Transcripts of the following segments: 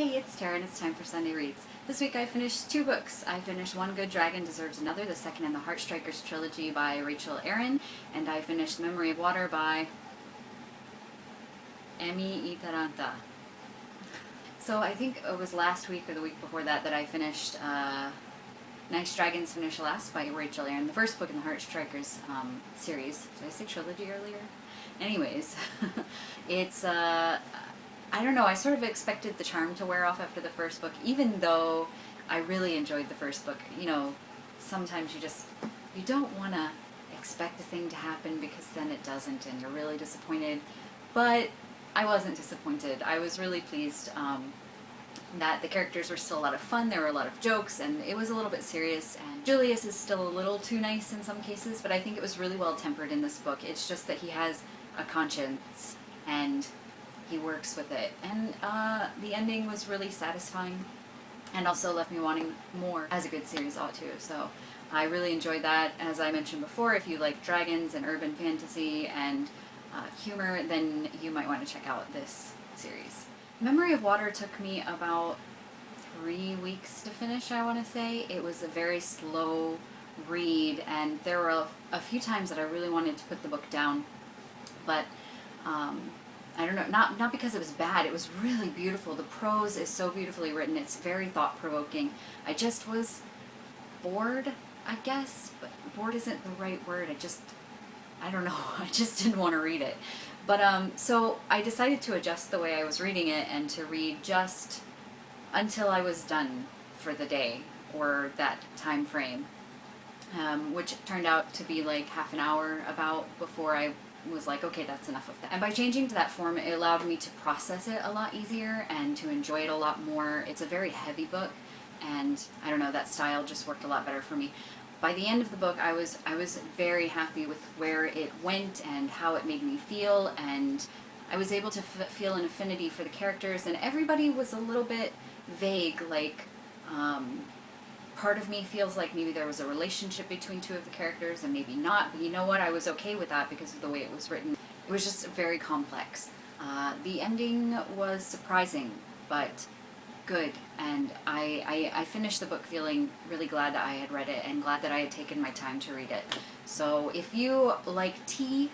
Hey, it's Tara and it's time for Sunday Reads. This week I finished 2 books. I finished One Good Dragon Deserves Another, the second in the Heartstrikers trilogy by Rachel Aaron, and I finished Memory of Water by Emmi Itaranta. So I think it was last week or the week before that I finished Nice Dragons Finish Last by Rachel Aaron, the first book in the Heartstrikers series. Did I say trilogy earlier? Anyways, it's I don't know, I sort of expected the charm to wear off after the first book, even though I really enjoyed the first book. You know, sometimes you don't want to expect a thing to happen because then it doesn't and you're really disappointed. But I wasn't disappointed. I was really pleased that the characters were still a lot of fun, there were a lot of jokes, and it was a little bit serious, and Julius is still a little too nice in some cases, but I think it was really well tempered in this book. It's just that he has a conscience, and he works with it, and the ending was really satisfying and also left me wanting more, as a good series ought to. So I really enjoyed that. As I mentioned before, if you like dragons and urban fantasy and humor, then you might want to check out this series. Memory of Water took me about 3 weeks to finish, I want to say. It was a very slow read, and there were a few times that I really wanted to put the book down, but I don't know, not because it was bad. It was really beautiful. The prose is so beautifully written. It's very thought-provoking. I just was bored, I guess, but bored isn't the right word. I don't know, I just didn't want to read it. But so I decided to adjust the way I was reading it and to read just until I was done for the day, or that time frame, which turned out to be like half an hour about before I was like, okay, that's enough of that. And by changing to that form, it allowed me to process it a lot easier and to enjoy it a lot more. It's a very heavy book, and I don't know, that style just worked a lot better for me. By the end of the book, I was very happy with where it went and how it made me feel, and I was able to feel an affinity for the characters, and everybody was a little bit vague, like part of me feels like maybe there was a relationship between 2 of the characters and maybe not, but you know what, I was okay with that because of the way it was written. It was just very complex. The ending was surprising, but good, and I finished the book feeling really glad that I had read it and glad that I had taken my time to read it. So if you like tea,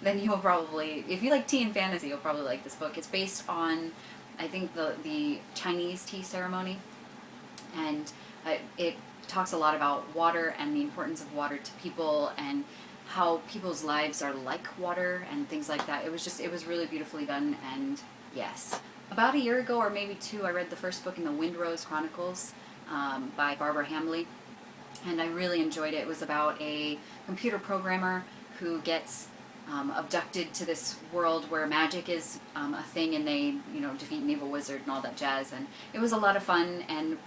then you'll probably, if you like tea and fantasy, you'll probably like this book. It's based on, I think, the Chinese tea ceremony, and it talks a lot about water and the importance of water to people and how people's lives are like water and things like that. It was really beautifully done, and yes. About a year ago, or maybe 2, I read the first book in the Windrose Chronicles by Barbara Hambly, and I really enjoyed it. It was about a computer programmer who gets abducted to this world where magic is a thing, and they, defeat an evil wizard and all that jazz, and it was a lot of fun and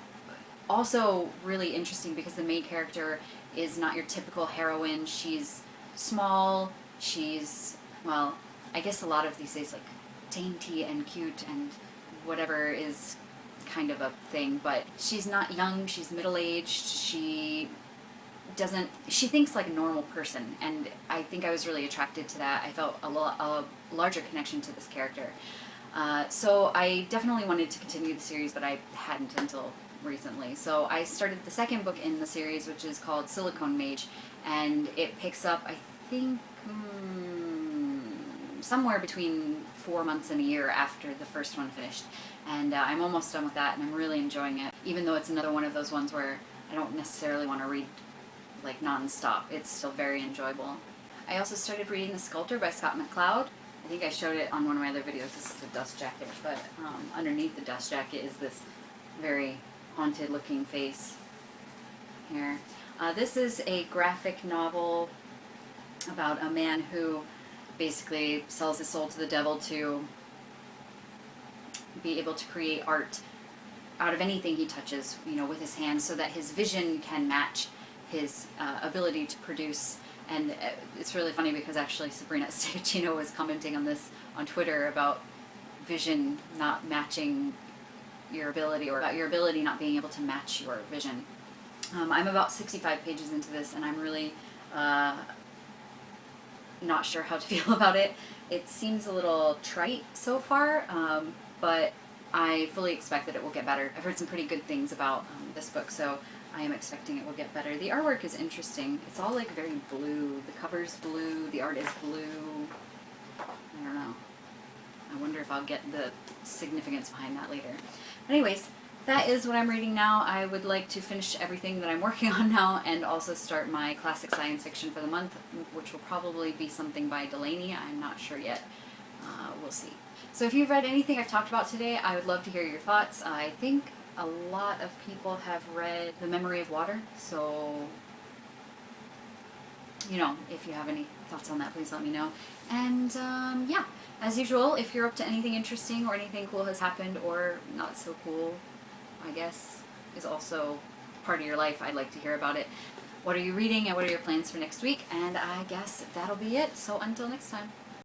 also really interesting because the main character is not your typical heroine. She's small, she's, well, I guess a lot of these days, like, dainty and cute and whatever is kind of a thing, but she's not young, she's middle-aged, she thinks like a normal person, and I think I was really attracted to that. I felt a larger connection to this character. So I definitely wanted to continue the series, but I hadn't until recently. So I started the second book in the series, which is called Silicone Mage, and it picks up, I think, somewhere between 4 months and a year after the first one finished. And I'm almost done with that, and I'm really enjoying it, even though it's another one of those ones where I don't necessarily want to read like non-stop. It's still very enjoyable. I also started reading The Sculptor by McCloud. I think I showed it on one of my other videos. This is a dust jacket, but underneath the dust jacket is this very haunted looking face here. This is a graphic novel about a man who basically sells his soul to the devil to be able to create art out of anything he touches, with his hands, so that his vision can match his ability to produce. And it's really funny because actually Sabrina Stagino was commenting on this on Twitter about vision not matching your ability, or about your ability not being able to match your vision. I'm about 65 pages into this, and I'm really not sure how to feel about it. It seems a little trite so far, but I fully expect that it will get better. I've heard some pretty good things about this book, so I am expecting it will get better. The artwork is interesting. It's all like very blue. The cover's blue, the art is blue. I don't know. I wonder if I'll get the significance behind that later. Anyways, that is what I'm reading now. I would like to finish everything that I'm working on now and also start my classic science fiction for the month, which will probably be something by Delaney. I'm not sure yet. We'll see. So if you've read anything I've talked about today, I would love to hear your thoughts. I think a lot of people have read The Memory of Water, so, you know, if you have any thoughts on that, please let me know. And, yeah, as usual, if you're up to anything interesting or anything cool has happened or not so cool, I guess, is also part of your life, I'd like to hear about it. What are you reading and what are your plans for next week? And I guess that'll be it. So until next time.